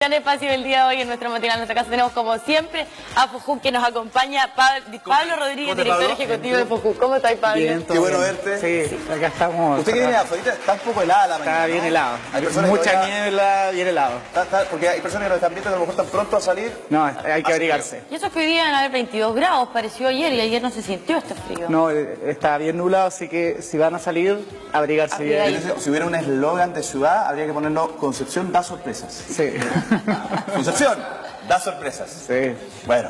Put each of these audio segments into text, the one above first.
Gran espacio del día de hoy en nuestra matinal. En nuestra casa tenemos como siempre a FOJUC, que nos acompaña Pablo Rodríguez, director ejecutivo de FOJUC. ¿Cómo estáis, Pablo? Bien, qué bueno verte. Sí, acá estamos. ¿Usted qué viene afuera? Está un poco helada la mañana. Está bien helado. Hay personas Mucha niebla, bien helado. Porque hay personas que nos están viendo que a lo mejor están pronto a salir. No, hay que abrigarse. Y eso es que hoy día van a haber 22 grados, pareció ayer, y ayer no se sintió este frío. No, está bien nublado, así que si van a salir, abrigarse bien. Si hubiera un eslogan de ciudad, habría que ponerlo: Concepción da sorpresas. Sí. Concepción da sorpresas. Sí. Bueno,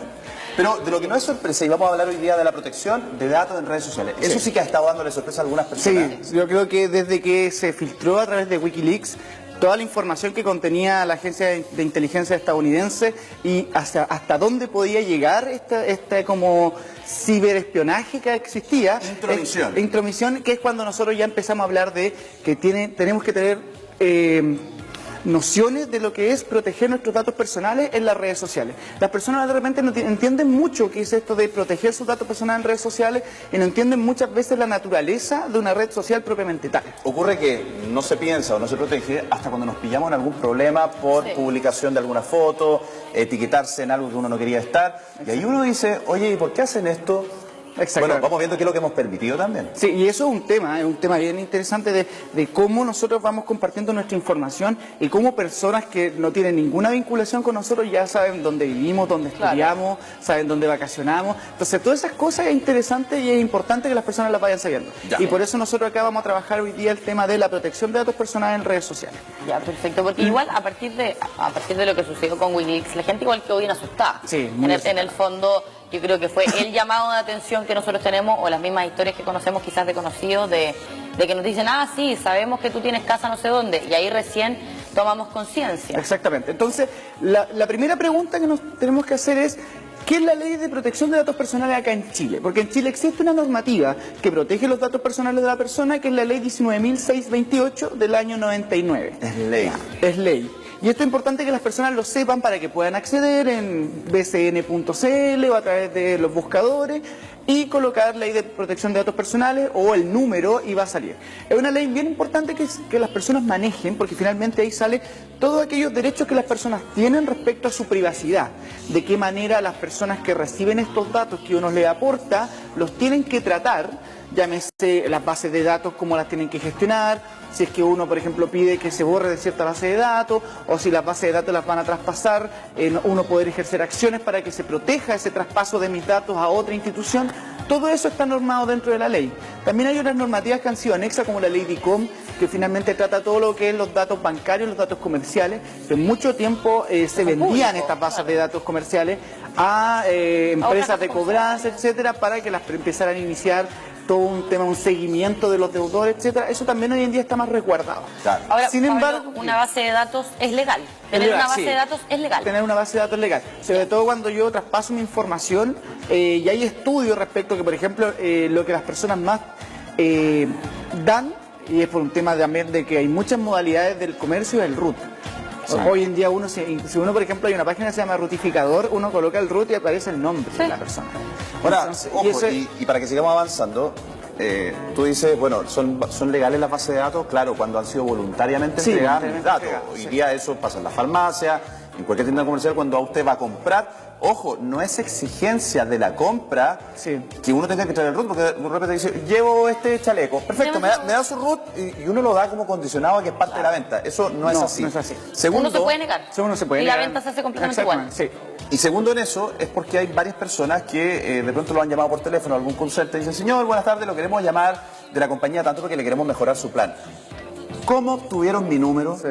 pero de lo que no es sorpresa, y vamos a hablar hoy día de la protección de datos en redes sociales. Eso sí que ha estado dándole sorpresa a algunas personas. Sí, yo creo que desde que se filtró a través de Wikileaks toda la información que contenía la agencia de inteligencia estadounidense y hasta dónde podía llegar esta como ciberespionaje que existía. Intromisión. Intromisión, que es cuando nosotros ya empezamos a hablar de que tenemos que tener nociones de lo que es proteger nuestros datos personales en las redes sociales. Las personas de repente no entienden mucho qué es esto de proteger sus datos personales en redes sociales y no entienden muchas veces la naturaleza de una red social propiamente tal. Ocurre que no se piensa o no se protege hasta cuando nos pillamos en algún problema por publicación de alguna foto, etiquetarse en algo que uno no quería estar. Y ahí uno dice, oye, ¿y por qué hacen esto? Bueno, vamos viendo qué es lo que hemos permitido también. Sí, y eso es un tema bien interesante de cómo nosotros vamos compartiendo nuestra información y cómo personas que no tienen ninguna vinculación con nosotros ya saben dónde vivimos, dónde estudiamos, saben dónde vacacionamos. Entonces, todas esas cosas es interesante y es importante que las personas las vayan sabiendo. Ya. Y por eso nosotros acá vamos a trabajar hoy día el tema de la protección de datos personales en redes sociales. Ya, perfecto, porque igual a partir de lo que sucedió con Wikileaks, la gente igual quedó bien asustada. Sí, en el fondo, yo creo que fue el llamado de atención que nosotros tenemos, o las mismas historias que conocemos quizás de conocidos, de que nos dicen, ah, sí, sabemos que tú tienes casa no sé dónde, y ahí recién tomamos conciencia. Exactamente. Entonces, la primera pregunta que nos tenemos que hacer es, ¿qué es la ley de protección de datos personales acá en Chile? Porque en Chile existe una normativa que protege los datos personales de la persona, que es la ley 19.628 del año 99. Es ley. Es ley. Y esto es importante que las personas lo sepan para que puedan acceder en bcn.cl o a través de los buscadores y colocar ley de protección de datos personales o el número y va a salir. Es una ley bien importante que las personas manejen, porque finalmente ahí sale todos aquellos derechos que las personas tienen respecto a su privacidad. De qué manera las personas que reciben estos datos que uno les aporta los tienen que tratar, llámese las bases de datos, cómo las tienen que gestionar, si es que uno, por ejemplo, pide que se borre de cierta base de datos, o si las bases de datos las van a traspasar, uno poder ejercer acciones para que se proteja ese traspaso de mis datos a otra institución. Todo eso está normado dentro de la ley. También hay otras normativas que han sido anexas, como la ley DICOM, que finalmente trata todo lo que es los datos bancarios, los datos comerciales, que en mucho tiempo se vendían estas bases de datos comerciales a empresas de cobranza, etcétera, para que las empezaran a iniciar todo un tema, un seguimiento de los deudores, etcétera. Eso también hoy en día está más resguardado. Claro. Ahora, sin embargo, una base de datos es legal. Tener una base de datos es legal. Tener una base de datos es legal. Sobre todo cuando yo traspaso mi información, y hay estudios respecto que, por ejemplo, lo que las personas más dan, y es por un tema también de que hay muchas modalidades del comercio, es el RUT. Sí. Hoy en día si uno, por ejemplo, hay una página que se llama Rutificador, uno coloca el RUT y aparece el nombre de la persona. Ahora, entonces, ojo, y para que sigamos avanzando, tú dices, bueno, son legales las bases de datos, claro, cuando han sido voluntariamente entregadas mis datos. Hoy día eso pasa en la farmacia, en cualquier tienda comercial, cuando a usted va a comprar. Ojo, no es exigencia de la compra que uno tenga que traer el RUT, porque de repente dice, llevo este chaleco, perfecto, me da su RUT y uno lo da como condicionado a que es parte de la venta. Eso no es así. No es así. Segundo, uno se puede negar. Uno se puede y negar. La venta se hace completamente igual. Sí. Y segundo en eso es porque hay varias personas que de pronto lo han llamado por teléfono a algún consultor y dicen, señor, buenas tardes, lo queremos llamar de la compañía tanto porque le queremos mejorar su plan. ¿Cómo obtuvieron mi número? Sí.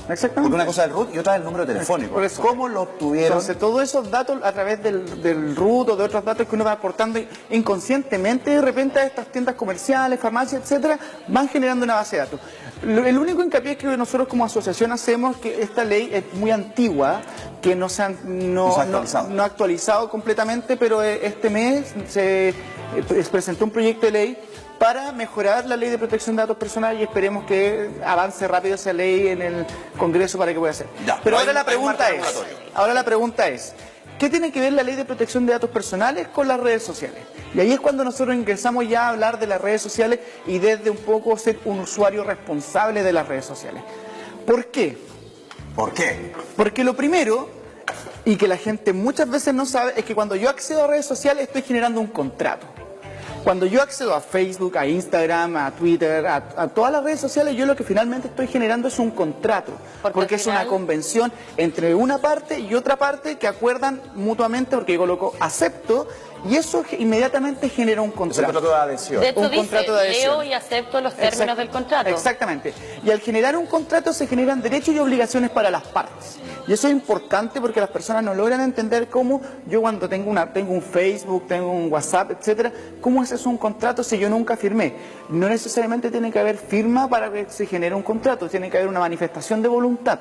Exactamente. Porque una cosa es el RUT y otra es el número telefónico. ¿Cómo lo obtuvieron? Entonces, todos esos datos a través del RUT o de otros datos que uno va aportando inconscientemente de repente a estas tiendas comerciales, farmacias, etcétera, van generando una base de datos. El único hincapié que nosotros como asociación hacemos es que esta ley es muy antigua, que no ha actualizado completamente, pero este mes se presentó un proyecto de ley para mejorar la ley de protección de datos personales y esperemos que avance rápido esa ley en el Congreso para que pueda ser. Pero ahora la pregunta es, ¿qué tiene que ver la ley de protección de datos personales con las redes sociales? Y ahí es cuando nosotros ingresamos ya a hablar de las redes sociales y desde un poco ser un usuario responsable de las redes sociales. ¿Por qué? ¿Por qué? Porque lo primero, y que la gente muchas veces no sabe, es que cuando yo accedo a redes sociales estoy generando un contrato. Cuando yo accedo a Facebook, a Instagram, a Twitter, a todas las redes sociales, yo lo que finalmente estoy generando es un contrato. Porque es una convención entre una parte y otra parte que acuerdan mutuamente, porque yo coloco acepto, y eso inmediatamente genera un contrato. Es un contrato de adhesión. De hecho, un contrato de adhesión. leo y acepto los términos del contrato. Exactamente. Y al generar un contrato se generan derechos y obligaciones para las partes. Y eso es importante porque las personas no logran entender cómo yo cuando tengo un Facebook, tengo un WhatsApp, etcétera, cómo ese es un contrato si yo nunca firmé. No necesariamente tiene que haber firma para que se genere un contrato, tiene que haber una manifestación de voluntad.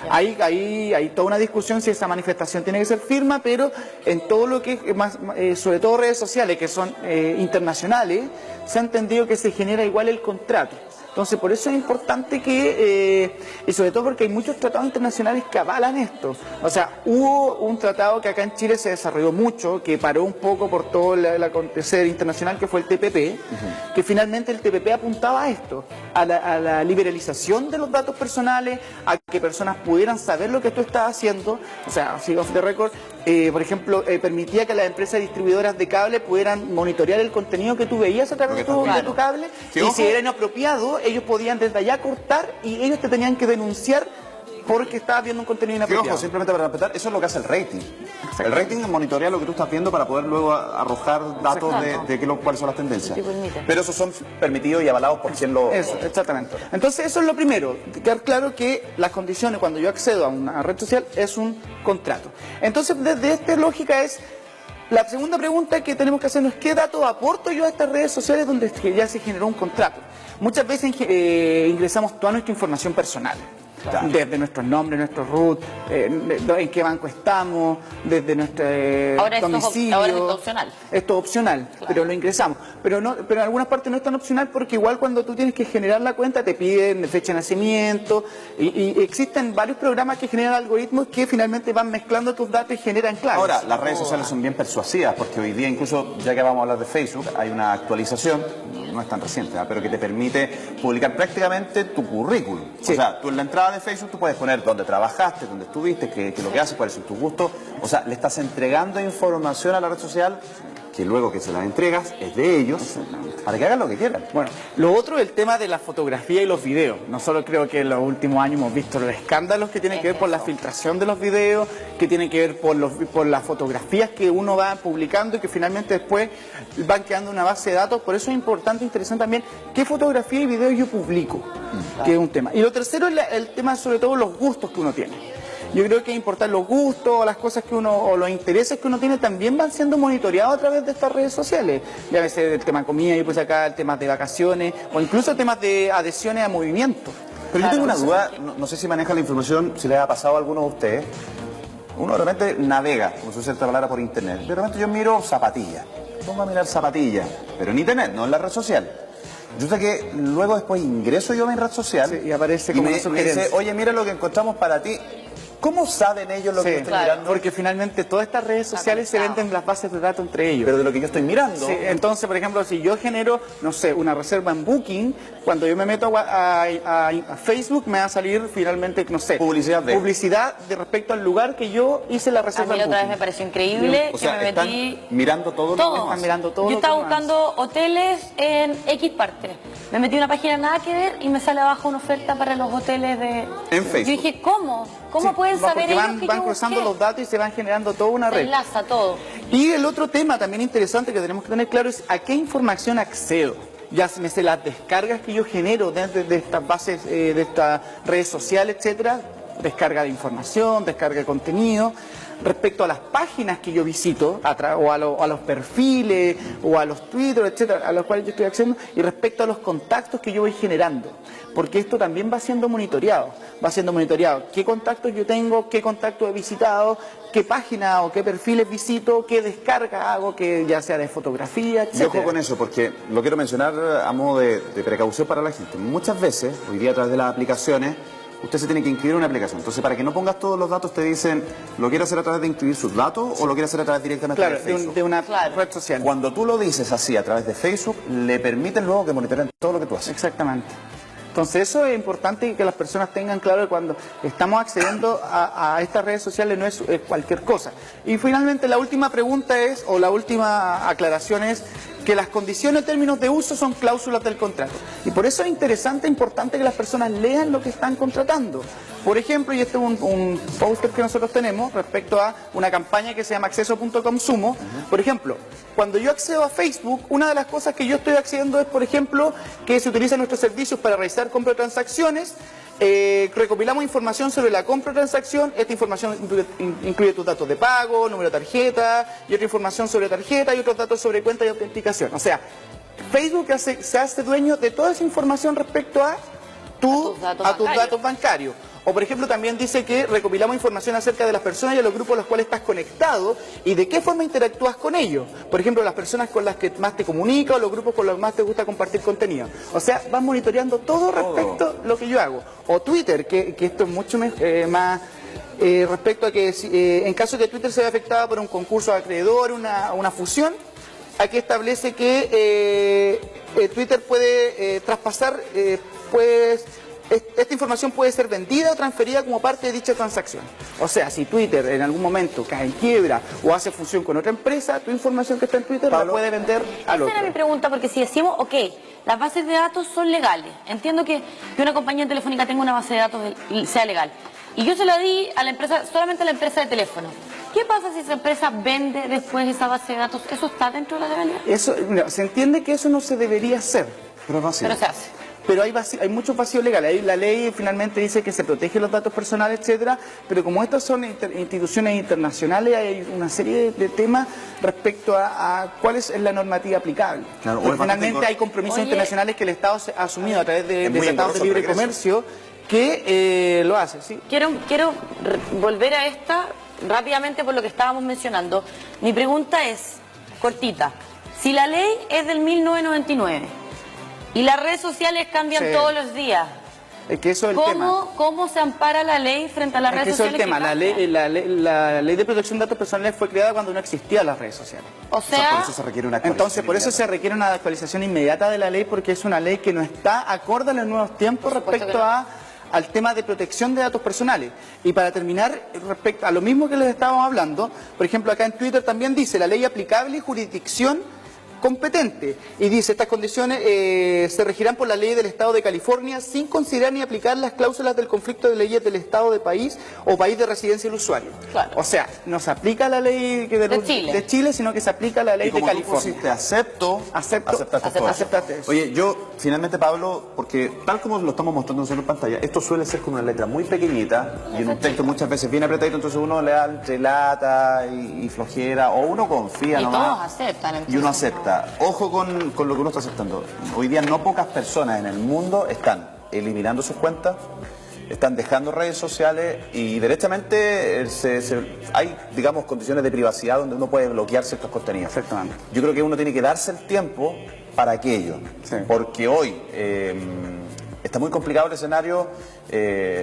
Hay toda una discusión si esa manifestación tiene que ser firma, pero en todo lo que es más, sobre todo redes sociales que son internacionales, se ha entendido que se genera igual el contrato. Entonces, por eso es importante que, y sobre todo porque hay muchos tratados internacionales que avalan esto. O sea, hubo un tratado que acá en Chile se desarrolló mucho, que paró un poco por todo el acontecer internacional, que fue el TPP, que finalmente el TPP apuntaba a esto, a la liberalización de los datos personales, a que personas pudieran saber lo que tú estás haciendo, o sea, así off the record. Por ejemplo, permitía que las empresas distribuidoras de cable pudieran monitorear el contenido que tú veías a través de tu cable, sí, y ojo. si era inapropiado, ellos podían desde allá cortar y ellos te tenían que denunciar porque estabas viendo un contenido Sí, inapropiado. ojo, simplemente para respetar, eso es lo que hace el rating. El rating es monitorear lo que tú estás viendo para poder luego arrojar datos de cuáles son las tendencias. Sí, permite. Pero esos son permitidos y avalados por quien lo... Eso, exactamente. Entonces, eso es lo primero, quedar claro que las condiciones cuando yo accedo a una red social es un contrato. Entonces, desde esta lógica es, la segunda pregunta que tenemos que hacernos es ¿qué datos aporto yo a estas redes sociales donde ya se generó un contrato? Muchas veces ingresamos toda nuestra información personal. Claro. Desde nuestros nombres, nuestros root, en qué banco estamos, desde nuestro domicilio. Ahora esto es opcional. Esto es opcional, Claro. pero lo ingresamos. Pero en algunas partes no es tan opcional porque igual cuando tú tienes que generar la cuenta te piden fecha de nacimiento y existen varios programas que generan algoritmos que finalmente van mezclando tus datos y generan claves. Ahora, las redes sociales son bien persuasivas porque hoy día incluso, ya que vamos a hablar de Facebook, hay una actualización, no es tan reciente, pero que te permite publicar prácticamente tu currículum. Sí. O sea, tú en la entrada de Facebook tú puedes poner dónde trabajaste, dónde estuviste, qué es lo que haces, cuáles son tus gustos. O sea, le estás entregando información a la red social que luego que se la entregas es de ellos para que hagan lo que quieran. Bueno, lo otro es el tema de la fotografía y los videos. Nosotros creo que en los últimos años hemos visto los escándalos que tienen que ver por la filtración de los videos, que tienen que ver por las fotografías que uno va publicando y que finalmente después van quedando en una base de datos. Por eso es importante, interesante también, qué fotografía y videos yo publico, que es un tema. Y lo tercero es el tema sobre todo los gustos que uno tiene. Yo creo que es importante los gustos, las cosas que uno, o los intereses que uno tiene también van siendo monitoreados a través de estas redes sociales. Ya a veces el tema de comida, yo puse acá el tema de vacaciones, o incluso temas de adhesiones a movimientos. Pero yo tengo una duda, no sé si maneja la información, si les ha pasado a alguno de ustedes. Uno de repente navega, como se usa esta palabra, por internet. De repente yo miro zapatillas, pongo a mirar zapatillas, pero en internet, no en la red social. Yo sé que luego después ingreso yo a mi red social Sí, y aparece como me, una me sugerencia. dice, oye, mira lo que encontramos para ti. ¿Cómo saben ellos lo que yo estoy claro. mirando? Porque finalmente todas estas redes sociales se conectado. venden las bases de datos entre ellos. Pero de lo que yo estoy mirando. Sí, entonces, por ejemplo, si yo genero, no sé, una reserva en Booking, cuando yo me meto a Facebook me va a salir finalmente, no sé, Publicidad de respecto al lugar que yo hice la A reserva mí en la otra vez Booking. me pareció increíble O sea, que me están metí... mirando todo, Todo. lo que Están hacen. mirando todo Yo lo estaba que uno hace. buscando hoteles en X parte. Me metí en una página nada que ver y me sale abajo una oferta para los hoteles de... En Facebook. Yo dije, ¿cómo? ¿Cómo Sí, pueden saber porque ellos que van yo cruzando busqué? los datos y se van generando toda una Se red. enlaza todo. Y el otro tema también interesante que tenemos que tener claro es a qué información accedo. Ya me sé las descargas que yo genero desde de estas bases, de estas redes sociales, etcétera, descarga de información, descarga de contenido. Respecto a las páginas que yo visito, o a los perfiles, o a los Twitter, etcétera, a los cuales yo estoy accediendo, y respecto a los contactos que yo voy generando. Porque esto también va siendo monitoreado. Va siendo monitoreado qué contactos yo tengo, qué contactos he visitado, qué página o qué perfiles visito, qué descarga hago, que ya sea de fotografía, Y etcétera. ojo con eso, porque lo quiero mencionar a modo de precaución para la gente. Muchas veces, hoy día a través de las aplicaciones, usted se tiene que inscribir en una aplicación. Entonces, para que no pongas todos los datos, te dicen, ¿lo quiere hacer a través de inscribir sus datos o lo quiere hacer a través directamente Claro, de Facebook? de una Claro. red social. Cuando tú lo dices así a través de Facebook, le permiten luego que monitoreen todo lo que tú haces. Exactamente. Entonces eso es importante que las personas tengan claro que cuando estamos accediendo a estas redes sociales no es cualquier cosa. Y finalmente la última pregunta es, o la última aclaración es, que las condiciones, términos de uso son cláusulas del contrato. Y por eso es interesante, importante que las personas lean lo que están contratando. Por ejemplo, y este es un póster que nosotros tenemos respecto a una campaña que se llama acceso.consumo. Por ejemplo, cuando yo accedo a Facebook, una de las cosas que yo estoy accediendo es, por ejemplo, que se utilizan nuestros servicios para realizar compra de transacciones. Recopilamos información sobre la compra o transacción. Esta información incluye tus datos de pago, número de tarjeta y otra información sobre tarjeta y otros datos sobre cuenta y autenticación. O sea, Facebook se hace dueño de toda esa información respecto a tus datos bancarios. O por ejemplo también dice que recopilamos información acerca de las personas y de los grupos a los cuales estás conectado y de qué forma interactúas con ellos. Por ejemplo, las personas con las que más te comunicas o los grupos con los que más te gusta compartir contenido. O sea, vas monitoreando todo respecto a lo que yo hago. O Twitter, que esto es mucho más respecto a que en caso de que Twitter se vea afectada por un concurso de acreedor, una fusión, aquí establece que Twitter puede traspasar, esta información puede ser vendida o transferida como parte de dicha transacción. O sea, si Twitter en algún momento cae en quiebra o hace fusión con otra empresa, tu información que está en Twitter la puede vender al otro. Esa era mi pregunta, porque si decimos, ok, las bases de datos son legales. Entiendo que una compañía telefónica tenga una base de datos y sea legal. Y yo se la di a la empresa, solamente a la empresa de teléfono. ¿Qué pasa si esa empresa vende después esa base de datos? ¿Eso está dentro de la legalidad? Eso, no, se entiende que eso no se debería hacer. Pero se hace. Pero hay muchos vacíos legales. La ley finalmente dice que se protegen los datos personales, etcétera, pero como estas son instituciones internacionales, hay una serie de temas respecto a cuál es la normativa aplicable. Claro, finalmente hay compromisos internacionales que el Estado ha asumido a través de tratados de libre comercio que lo hace. ¿Sí? Quiero volver a esta rápidamente por lo que estábamos mencionando. Mi pregunta es, cortita, si la ley es del 1999... y las redes sociales cambian todos los días. Es que eso es el tema. ¿Cómo se ampara la ley frente a las redes sociales? Eso es el tema. La ley de protección de datos personales fue creada cuando no existían las redes sociales. O sea, por eso se requiere una actualización. Entonces, por eso se requiere una actualización inmediata de la ley, porque es una ley que no está acorde a los nuevos tiempos respecto al tema de protección de datos personales. Y para terminar, respecto a lo mismo que les estábamos hablando, por ejemplo, acá en Twitter también dice la ley aplicable y jurisdicción competente, y dice estas condiciones se regirán por la ley del Estado de California sin considerar ni aplicar las cláusulas del conflicto de leyes del Estado de país o país de residencia del usuario. Claro. O sea, no se aplica la ley de Chile, sino que se aplica la ley de California. Te aceptaste eso. Oye, yo finalmente, Pablo, porque tal como lo estamos mostrando nosotros en pantalla, esto suele ser con una letra muy pequeñita y en un texto muchas veces bien apretadito, entonces uno le da entre lata y flojera, o uno confía y nomás. Todos aceptan. Entonces, y uno acepta. Ojo con lo que uno está aceptando. Hoy día no pocas personas en el mundo están eliminando sus cuentas, están dejando redes sociales y derechamente hay, digamos, condiciones de privacidad donde uno puede bloquear ciertos contenidos. Exactamente. Yo creo que uno tiene que darse el tiempo para aquello, porque hoy está muy complicado el escenario.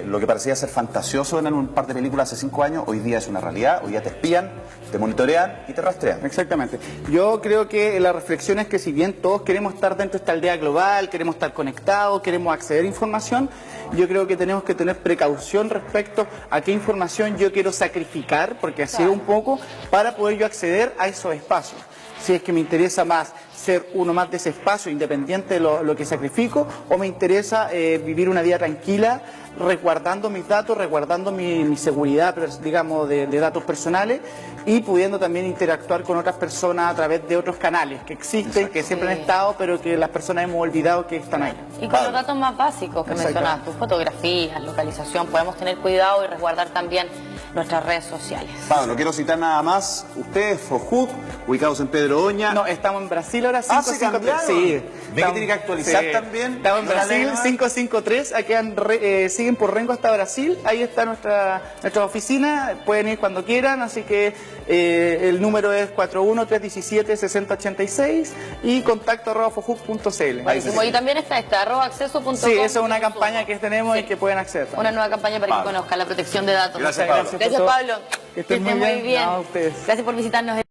Lo que parecía ser fantasioso en un par de películas hace 5 años, hoy día es una realidad. Hoy día te espían, te monitorean y te rastrean. Exactamente. Yo creo que la reflexión es que si bien todos queremos estar dentro de esta aldea global, queremos estar conectados, queremos acceder a información, yo creo que tenemos que tener precaución respecto a qué información yo quiero sacrificar, porque así es un poco, para poder yo acceder a esos espacios. Si es que me interesa más ser uno más de ese espacio, independiente de lo que sacrifico, o me interesa vivir una vida tranquila, resguardando mis datos, resguardando mi seguridad, digamos, de datos personales, y pudiendo también interactuar con otras personas a través de otros canales que existen, que siempre han estado, pero que las personas hemos olvidado que están ahí. Y con los datos más básicos que mencionas, tus fotografías, localización, podemos tener cuidado y resguardar también nuestras redes sociales. Pablo, no quiero citar nada más. Ustedes, FOJUC, ubicados en Pedro Oña. No, estamos en Brasil ahora, 553. Sí. ¿Ve que tiene que actualizar también? Estamos en Brasil, 553. Aquí siguen por Rengo hasta Brasil. Ahí está nuestra oficina. Pueden ir cuando quieran, así que el número es 41-317-6086 y contacto@fojuc.cl. Buenísimo. Y también está @acceso.com. Sí, esa es una campaña que tenemos y que pueden acceder. Una nueva campaña para que conozcan la protección de datos. Gracias, Pablo. Gracias, Pablo. Que estén muy bien. Gracias por visitarnos.